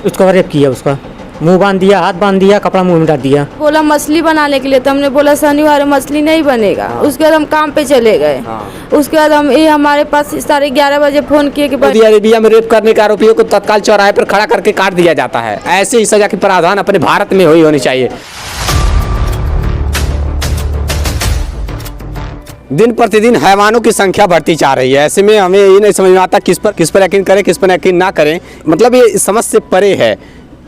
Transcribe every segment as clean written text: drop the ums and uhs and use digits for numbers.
उसको रेप किया, उसका मुंह बांध दिया, हाथ बांध दिया, कपड़ा मुंह में डाल दिया। बोला मछली बनाने के लिए, तो हमने बोला शनिवार मछली नहीं बनेगा। उसके बाद हम काम पे चले गए। उसके बाद हम ये हमारे पास 11:30 बजे फोन किए कि सऊदी अरेबिया में रेप करने के आरोपियों को तत्काल चौराहे पर खड़ा करके काट दिया जाता है। ऐसे ही सजा की प्रावधान अपने भारत में होनी चाहिए। दिन प्रतिदिन हैवानों की संख्या बढ़ती जा रही है। ऐसे में हमें ये नहीं समझ में आता किस पर यकीन करें, किस पर यकीन ना करें। मतलब ये समझ से परे है।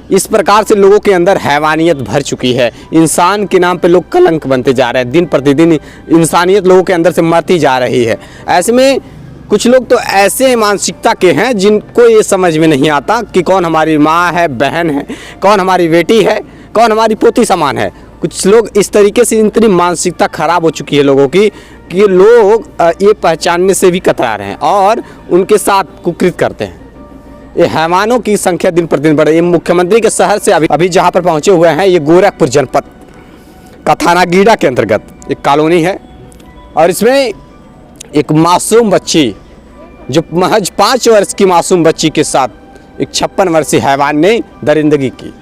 इस प्रकार से लोगों के अंदर हैवानियत भर चुकी है। इंसान के नाम पे लोग कलंक बनते जा रहे हैं। दिन प्रतिदिन इंसानियत लोगों के अंदर से मरती जा रही है। ऐसे में कुछ लोग तो ऐसे मानसिकता के हैं जिनको ये समझ में नहीं आता कि कौन हमारी माँ है, बहन है, कौन हमारी बेटी है, कौन हमारी पोती समान है। कुछ लोग इस तरीके से, इतनी मानसिकता खराब हो चुकी है लोगों की कि लोग ये पहचानने से भी कतरा रहे हैं और उनके साथ कुकृत करते हैं। ये हैवानों की संख्या दिन प्रतिदिन बढ़ रही है। मुख्यमंत्री के शहर से अभी जहाँ पर पहुँचे हुए हैं, ये गोरखपुर जनपद का थाना गीडा के अंतर्गत एक कॉलोनी है और इसमें एक मासूम बच्ची, जो महज 5 वर्ष की मासूम बच्ची के साथ एक 56 वर्षीय हैवान ने दरिंदगी की।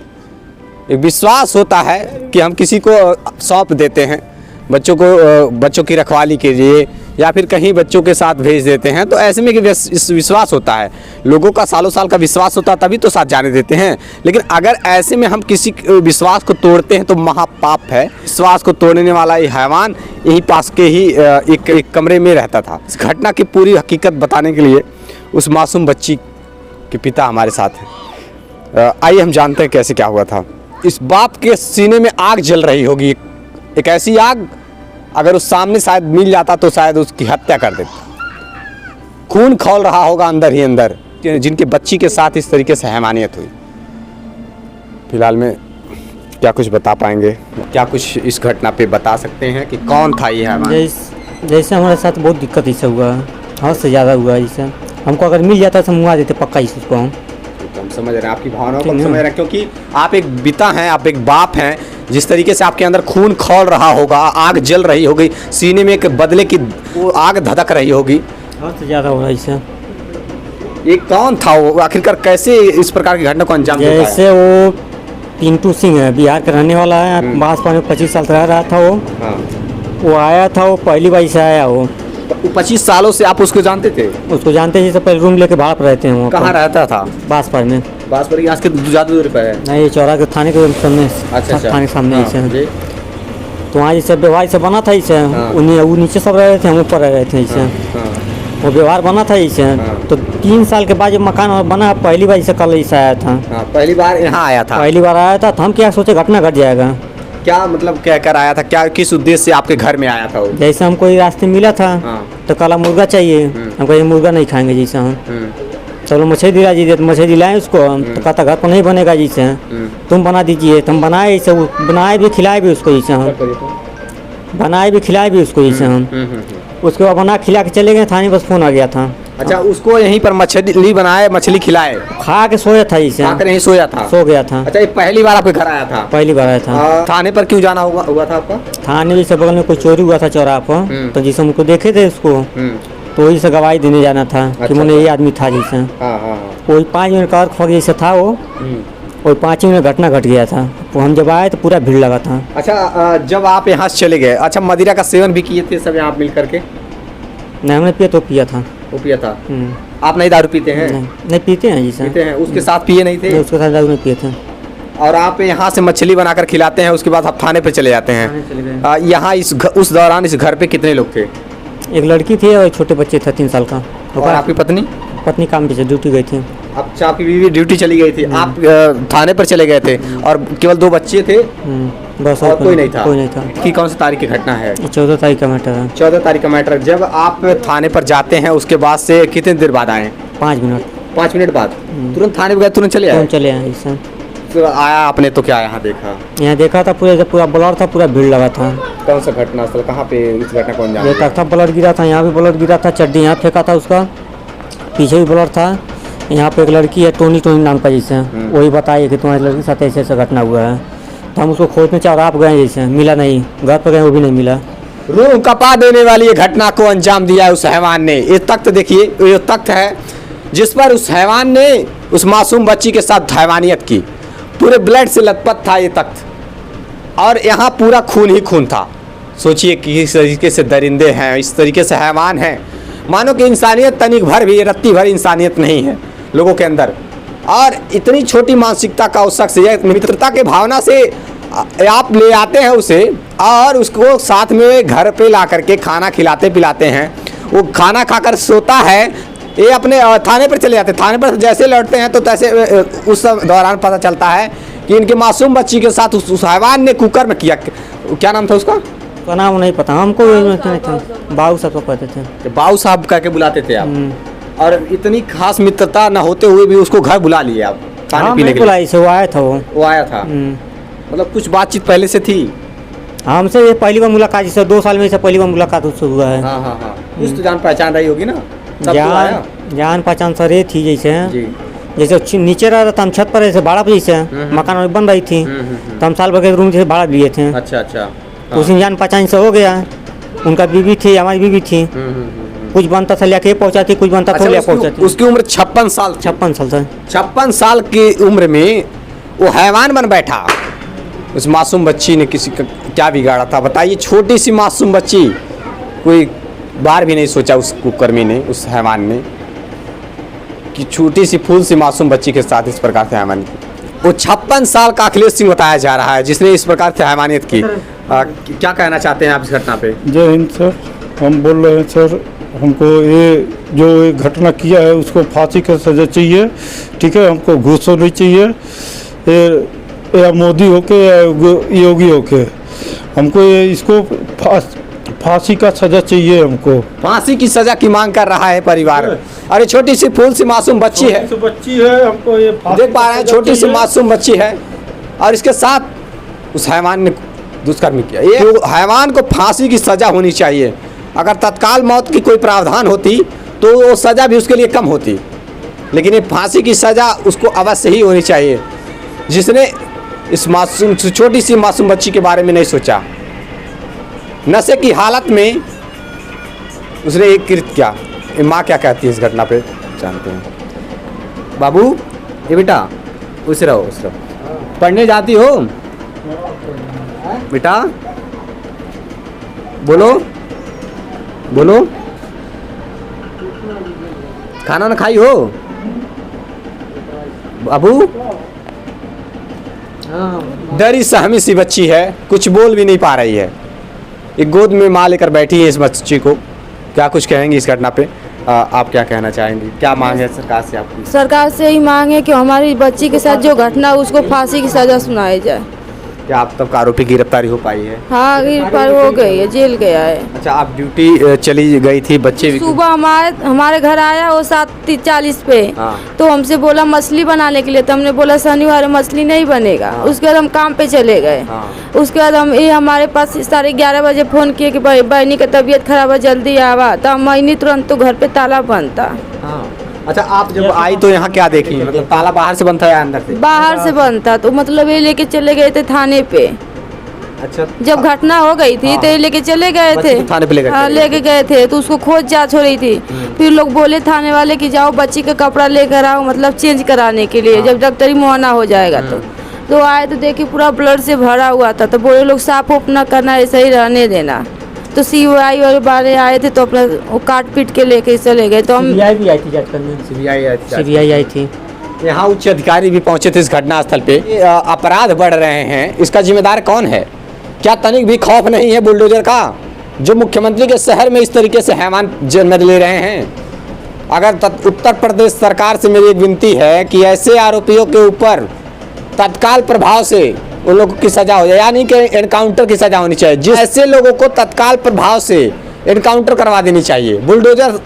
एक विश्वास होता है कि हम किसी को सौंप देते हैं बच्चों की रखवाली के लिए या फिर कहीं बच्चों के साथ भेज देते हैं, तो ऐसे में कि विश्वास होता है, लोगों का सालों साल का विश्वास होता है, तभी तो साथ जाने देते हैं। लेकिन अगर ऐसे में हम किसी विश्वास को तोड़ते हैं तो महापाप है। विश्वास को तोड़ने वाला ये हैवान यहीं पास के ही एक कमरे में रहता था। इस घटना की पूरी हकीकत बताने के लिए उस मासूम बच्ची के पिता हमारे साथ हैं। आइए हम जानते हैं कैसे क्या हुआ था। इस बाप के सीने में आग जल रही होगी, एक ऐसी आग, अगर उस सामने शायद मिल जाता तो शायद उसकी हत्या कर देता। खून खौल रहा होगा अंदर ही अंदर, जिनके बच्ची के साथ इस तरीके से हैवानियत हुई। फिलहाल में क्या कुछ बता पाएंगे, क्या कुछ इस घटना पे बता सकते हैं कि कौन था ये हैवान? जैसे हमारे साथ बहुत दिक्कत इससे हुआ, हद से ज़्यादा हुआ। जैसे हमको अगर मिल जाता तो मुआ देते पक्का इसको। हम समझ रहे हैं आपकी भावनाओं को, समझ रहे हैं, क्योंकि आप एक पिता हैं, आप एक बाप हैं। जिस तरीके से आपके अंदर खून खौल रहा होगा, आग जल रही होगी, सीने में एक बदले की वो आग धधक रही होगी। बहुत ज़्यादा हो रहा है इससे। ये कौन था वो, आखिरकार कैसे इस प्रकार की घटना को अंजाम देता है? जैसे वो पिंटू सिंह है, बिहार का रहने वाला है। बांसपाड़ा में 25 साल रह रहा था वो। वो आया था, वो पहली बार से आया। वो 25 सालों से आप उसको जानते थे? उसको जानते हैं, जैसे पहले रूम लेके भाड़ा पर रहते हैं। वो कहाँ रहता था? बांसपाड़ा में। बांसपाड़ा यहाँ से ज़्यादा दूर पे है? नहीं, चौरा के थाने के सामने। अच्छा, थाने के सामने इसे। तो वहाँ जैसे व्यवहार से बना था इसे। वो नीचे सब रह रहे थे, हम ऊपर रह रहे थे इसे। वो व्यवहार बना था इसे। तो 3 साल के बाद जब मकान बना, पहली बार इसे कल इसे आया था। पहली बार यहाँ आया था? पहली बार आया था। तो हम क्या सोचे घटना घट जाएगा। क्या मतलब क्या कर आया था, क्या किस उद्देश्य से आपके घर में आया था वो? जैसे हमको ये रास्ते मिला था तो काला मुर्गा चाहिए। हमको ये मुर्गा नहीं खाएंगे जैसे हम। चलो मछली दिला दीजिए, तो मछली दिलाएं उसको। तो कहता घर पर नहीं बनेगा जैसे, तुम बना दीजिए। तो हम बनाए इसे, बनाए भी खिलाए भी उसको जैसे हम। बनाए भी खिलाए भी उसको जैसे हम। उसके बाद बना खिला के चले गए थाने, बस फोन आ गया था। अच्छा, उसको यहीं पर मछली बनाए, मछली खिलाए, खा के सोया था इसे। खाकर यहीं सोया था? सो गया था। अच्छा, ये पहली बार आपके घर आया था? पहली बार आया था। थाने पर क्यों जाना हुआ था आपका? थाने जैसे बगल में कोई चोरी हुआ था चौराहा पर, तो जिसे हमको देखे थे उसको, तो वही से गवाही देने जाना था कि मैंने ये आदमी था जैसे। कोई 5 मिनट का और जैसे था वो, और 5 मिनट घटना घट गया था। तो हम जब आए तो पूरा भीड़ लगा था। अच्छा, जब आप यहाँ से चले गए, अच्छा मदिरा का सेवन भी किए थे सब आप मिल करके? नहीं, हमने पिया तो पिया था। वो पिया था? आप नहीं दारू पीते हैं? नहीं पीते हैं जैसे। पीते हैं। उसके साथ पिए नहीं थे? उसके साथ दारू नहीं पिए थे। और आप यहाँ से मछली बनाकर खिलाते हैं, उसके बाद आप थाने पे चले जाते हैं। यहाँ उस दौरान इस घर पे कितने लोग थे? एक लड़की थी और छोटे बच्चे थे 3 साल का। और आपकी पत्नी? पत्नी काम पे ड्यूटी गई थी। अच्छा, आपकी बीवी ड्यूटी चली गई थी, आप थाने पर चले गए थे और केवल 2 बच्चे थे? बस, और कोई नहीं था? कोई नहीं था। कि कौन सी तारीख की घटना है? 14 तारीख का मैटर है। 14 तारीख का मैटर। जब आप थाने पर जाते हैं उसके बाद से कितने देर बाद आए? 5 मिनट। 5 मिनट बाद तुरंत थाने पर गए, तुरंत चले आए? चले आए इससे। तो आया आपने तो क्या यहाँ देखा? यहाँ देखा था पूरा ब्लड था, पूरा भीड़ लगा था। कौन सा घटना स्थल, कहाँ पे इस घटना को अंजाम? ये तक था, ब्लड गिरा था, यहाँ भी ब्लड गिरा था। चड्डी यहाँ फेंका था उसका, पीछे भी ब्लड था। यहाँ पे एक लड़की है टोनी नाम का जैसे, वही बताइए कि तुम्हारी लड़की के साथ ऐसे ऐसा घटना हुआ है। तो हम उसको खोजने चौराहा आप गए जैसे, मिला नहीं। घर पर गए, वो भी नहीं मिला। रूह कपा देने वाली ये घटना को अंजाम दिया उस हैवान ने। ये तख्त देखिए, ये तख्त है जिस पर उस हैवान ने उस मासूम बच्ची के साथ हैवानियत की। पूरे ब्लड से लथपथ था ये तख्त और यहाँ पूरा खून ही खून था। सोचिए कि इस तरीके से दरिंदे हैं, इस तरीके से हैवान हैं, मानो कि इंसानियत तनिक भर भी, रत्ती भर इंसानियत नहीं है लोगों के अंदर। और इतनी छोटी मानसिकता का उस शख्स, ये मित्रता के भावना से आप ले आते हैं उसे और उसको साथ में घर पे ला करके खाना खिलाते पिलाते हैं। वो खाना खाकर सोता है, ये अपने थाने पर चले जाते हैं। थाने पर जैसे लौटते हैं तो तैसे उस दौरान पता चलता है कि इनके मासूम बच्ची के साथ उस हैवान ने कुकर में किया। क्या नाम था उसका? तो नाम नहीं पता हमको, बाबू साहब को कहते थे। बाबू साहब कह के बुलाते थे आप, और इतनी खास मित्रता न होते हुए भी उसको घर बुला लिए आप खाने पीने के लिए? वो आया था, वो आया था। मतलब कुछ बातचीत पहले से थी? हमसे ये पहली बार मुलाकात, जैसे 2 साल में से पहली बार मुलाकात उससे हुआ है। हाँ हाँ हाँ, कुछ तो जान पहचान रही होगी ना? जान पहचान सर ये थी, जैसे नीचे रह रहा था, हम छत पर ऐसे भाड़ा पे, जैसे मकान में बन रही थी तो हम साल भर के रूम जैसे भाड़ा लिए थे। अच्छा अच्छा। उसमें जान पहचान से हो गया। उनका बीवी थी, हमारी बीवी थी। कुछ बनता था लेके पहुंचाती, कुछ बनता था ले पहुंचाती। उसकी उम्र 56 साल। 56 साल था। 56 साल की उम्र में वो हैवान बन बैठा। उस मासूम बच्ची ने किसी का क्या बिगाड़ा था बताइए? छोटी सी मासूम बच्ची, कोई बार भी नहीं सोचा उस कुकर्मी ने, उस हैवान ने, कि छोटी सी फूल सी मासूम बच्ची के साथ इस प्रकार से हैवान की। वो 56 साल का अखिलेश सिंह बताया जा रहा है जिसने इस प्रकार से हैवानियत की। क्या कहना चाहते हैं आप इस घटना पे? जय हिंद सर, हम बोल रहे हैं सर, हमको ये जो ये घटना किया है उसको फांसी का सजा चाहिए, ठीक है? हमको घूस नहीं चाहिए, या मोदी होके या योगी होके, हमको ये इसको फांसी का सजा चाहिए। हमको फांसी की सजा की मांग कर रहा है परिवार। अरे छोटी सी फूल सी मासूम बच्ची है, हमको ये देख पा रहे हैं, छोटी सी मासूम बच्ची है और इसके साथ उस हैवान ने दुष्कर्म किया। ये हैवान को फांसी की सजा होनी चाहिए। अगर तत्काल मौत की कोई प्रावधान होती तो वो सजा भी उसके लिए कम होती, लेकिन ये फांसी की सजा उसको अवश्य ही होनी चाहिए जिसने इस मासूम छोटी सी मासूम बच्ची के बारे में नहीं सोचा। नशे की हालत में उसने एक कृत्य किया। ये माँ क्या कहती है इस घटना पे जानते हैं? बाबू, ये बेटा उस रहो पढ़ने जाती हो बेटा? बोलो बोलो, खाना ना खाई हो बाबू? डरी सहमी सी बच्ची है, कुछ बोल भी नहीं पा रही है। एक गोद में माँ लेकर बैठी है इस बच्ची को। क्या कुछ कहेंगे इस घटना पे? आप क्या कहना चाहेंगे? क्या मांग है सरकार से आपकी? सरकार से ही मांग है कि हमारी बच्ची के साथ जो घटना उसको फांसी की सजा सुनाई जाए। क्या आप तब आरोपी की गिरफ्तारी हो पाई है? हाँ, गिरफ्तार हो गई है, जेल गया है। अच्छा, आप ड्यूटी चली गई थी, बच्चे भी सुबह हमारे घर आया वो 7:40 पे। तो हमसे बोला मछली बनाने के लिए, तो हमने बोला शनिवार मछली नहीं बनेगा। उसके बाद हम काम पे चले गए। उसके बाद हम ये हमारे पास 11:30 बजे फोन किए कि बहनी का तबीयत खराब है, जल्दी आवा। तो हम तुरंत तो घर पे ताला बंद था। अच्छा, आप जब आई तो यहाँ क्या देखी? मतलब ताला बाहर से बंद था या अंदर से? बाहर से बंद था। तो मतलब ये लेके चले गए थे थाने पे। अच्छा, जब घटना हो गई थी तो ये लेके चले गए थे थाने पे लेके गए थे। तो उसको खोज जांच हो रही थी। फिर लोग बोले थाने वाले कि जाओ बच्ची का कपड़ा लेकर आओ, मतलब चेंज कराने के लिए, जब डॉक्टरी मुआयना हो जाएगा। तो आए तो देखिए पूरा ब्लड से भरा हुआ था। तो बोले लोग साफ उफ न करना, ऐसे ही रहने देना। तो CBI वाले आए थे तो अपना वो काट पीट के लेके चले गए। तो हम CBI भी आई थी जांच करने। CBI आई थी। यहाँ उच्च अधिकारी भी पहुंचे थे इस घटना स्थल पे। अपराध बढ़ रहे हैं, इसका जिम्मेदार कौन है? क्या तनिक भी खौफ नहीं है बुलडोजर का, जो मुख्यमंत्री के शहर में इस तरीके से हैवान जन्म ले रहे हैं? अगर उत्तर प्रदेश सरकार से मेरी एक विनती है कि ऐसे आरोपियों के ऊपर तत्काल प्रभाव से उन लोगों की सजा हो जाए, यानी कि एनकाउंटर की सजा होनी चाहिए। जिस ऐसे लोगों को तत्काल प्रभाव से एनकाउंटर करवा देनी चाहिए। बुलडोजर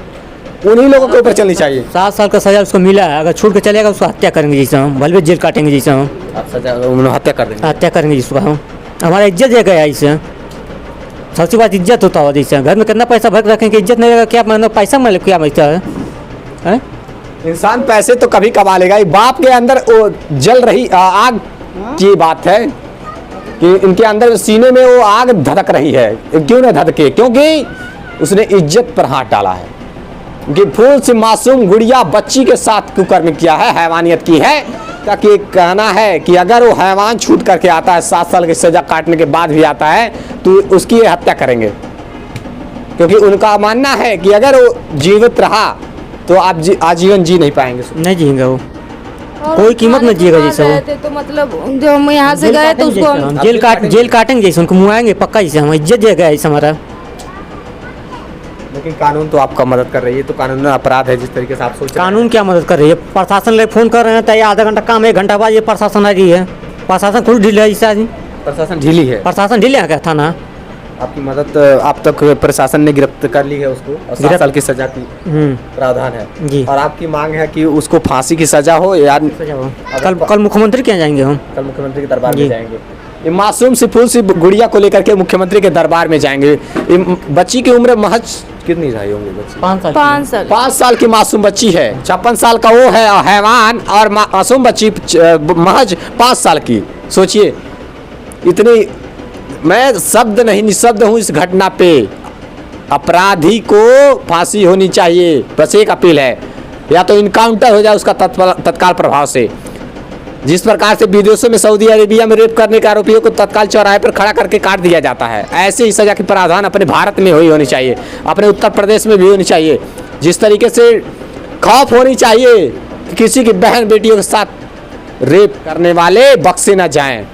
उन्हीं लोगों के ऊपर चलनी चाहिए। 7 साल का सजा उसको मिला है, अगर छूट के चलेगा उसको हत्या करेंगे जैसे हम, भले जेल काटेंगे जैसे हम। सजा उन्होंने हत्या कर देंगे, हत्या करेंगे जिसको हम। हमारा इज्जत जगह है इससे, सबसे बात इज्जत होता हो जैसे। घर में कितना पैसा भर रखेंगे, इज्जत नहीं रहेगा क्या? मतलब पैसा मतलब क्या मिलता है? इंसान पैसे तो कभी कमा लेगा। बाप के अंदर वो जल रही आग की बात है कि इनके अंदर सीने में वो आग धधक रही है। क्यों ना धधके? क्योंकि उसने इज्जत पर हाथ डाला है। फूल से मासूम गुड़िया बच्ची के साथ कुकर्म किया है, हैवानियत की है। ताकि कहना है कि अगर वो हैवान छूट करके आता है, 7 साल की सजा काटने के बाद भी आता है, तो उसकी हत्या करेंगे, क्योंकि उनका मानना है कि अगर वो जीवित रहा तो आप आजीवन जी नहीं पाएंगे। नहीं जिएगा वो, और कोई कीमत नहीं जिएगा जैसे वो। गए थे तो मतलब जो हम यहाँ से गए तो उसको हम जेल काटेंगे जैसे, उनको मुआएंगे पक्का जैसे, हम इज्जत देगा ऐसे हमारा। लेकिन कानून तो आपका मदद कर रही है, तो कानून में अपराध है जिस तरीके से आप सोच रहे हैं। कानून क्या मदद कर रही है? प्रशासन ले फोन कर रहे हैं तो ये आधा घंटा काम, 1 घंटा बाद ये प्रशासन आ रही है। प्रशासन खुद ढीला है इस आदमी, प्रशासन ढीली है। प्रशासन ढीले क्या थाना। आपकी मदद आप तक प्रशासन ने गिरफ्तार कर ली है उसको, और 7 साल की सजा की प्रावधान है जी। और आपकी मांग है कि उसको फांसी की सजा हो या कल मुख्यमंत्री के यहाँ जाएंगे हम, कल मुख्यमंत्री के दरबार में जी। जाएंगे। ये मासूम सी फूल सी गुड़िया को लेकर के मुख्यमंत्री के दरबार में जाएंगे। ये बच्ची की उम्र महज कितनी रही होंगी? बच्ची 5 साल 5 साल की मासूम बच्ची है। 56 साल का वो है हैवान, और मासूम बच्ची महज 5 साल की। सोचिए, इतनी, मैं शब्द नहीं निशब्द हूँ इस घटना पे। अपराधी को फांसी होनी चाहिए, बस एक अपील है, या तो इनकाउंटर हो जाए उसका तत्काल प्रभाव से। जिस प्रकार से विदेशों में, सऊदी अरेबिया में रेप करने के आरोपियों को तत्काल चौराहे पर खड़ा करके काट दिया जाता है, ऐसे ही सजा की प्रावधान अपने भारत में होनी चाहिए, अपने उत्तर प्रदेश में भी होनी चाहिए। जिस तरीके से खौफ होनी चाहिए कि किसी की बहन बेटियों के साथ रेप करने वाले बख्शे न जाएं,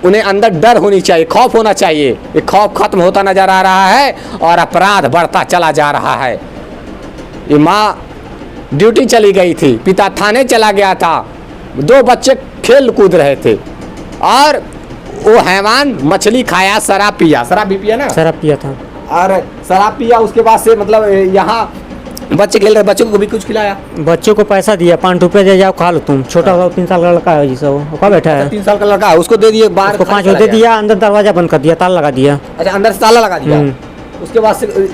उन्हें अंदर डर होनी चाहिए, खौफ होना चाहिए। ये खौफ खत्म होता नजर आ रहा है और अपराध बढ़ता चला जा रहा है। ये माँ ड्यूटी चली गई थी, पिता थाने चला गया था, 2 बच्चे खेल कूद रहे थे, और वो हैवान मछली खाया, शराब पिया, शराब भी पिया ना, शराब पिया था, और शराब पिया, उसके बाद से मतलब यहाँ बच्चे खेल रहे, बच्चों को भी कुछ खिलाया। बच्चों को पैसा दिया, 5 रुपये दे जाओ खा लो तुम। छोटा 3 साल का लड़का है जिसे, वो कहाँ बैठा है, 3 साल का लड़का है, उसको दे दिए, बाहर उसको 5 दे दिया, अंदर दरवाजा बंद कर दिया, ताला लगा दिया। अच्छा, अंदर से ताला लगा दिया। उसके बाद से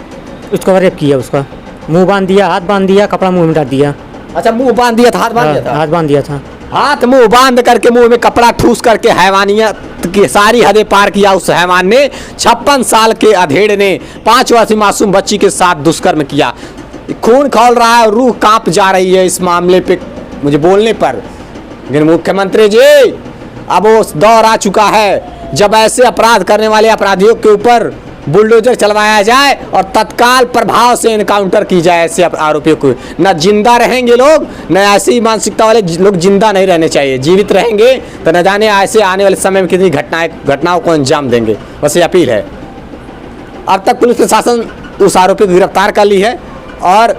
उसको रेप किया, उसका मुंह बांध दिया, हाथ बांध दिया, कपड़ा मुंह में डाल दिया। अच्छा, मुंह बांध दिया था, हाथ बांध दिया था, हाथ बांध दिया था, हाथ मुंह बांध करके मुंह में कपड़ा ठूस करके हैवानियत की सारी हदें पार किया उस हैवान ने। 56 साल के अधेड़ ने 5 वर्षीय मासूम बच्ची के साथ दुष्कर्म किया। खून खौल रहा है, रूह कांप जा रही है इस मामले पे मुझे बोलने पर। लेकिन मुख्यमंत्री जी, अब वो दौर आ चुका है जब ऐसे अपराध करने वाले अपराधियों के ऊपर बुलडोजर चलवाया जाए और तत्काल प्रभाव से इनकाउंटर की जाए ऐसे आरोपियों को। न जिंदा रहेंगे लोग, न ऐसी मानसिकता वाले लोग जिंदा नहीं रहने चाहिए। जीवित रहेंगे तो न जाने ऐसे आने वाले समय में कितनी घटनाओं को अंजाम देंगे। बस ये अपील है। अब तक पुलिस प्रशासन उस आरोपी को गिरफ्तार कर ली है, और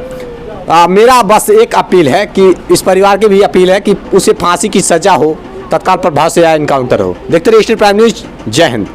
मेरा बस एक अपील है कि इस परिवार की भी अपील है कि उसे फांसी की सजा हो, तत्काल प्रभाव से या इनकाउंटर हो। देखते रहिए स्टेट प्राइम न्यूज। जय हिंद।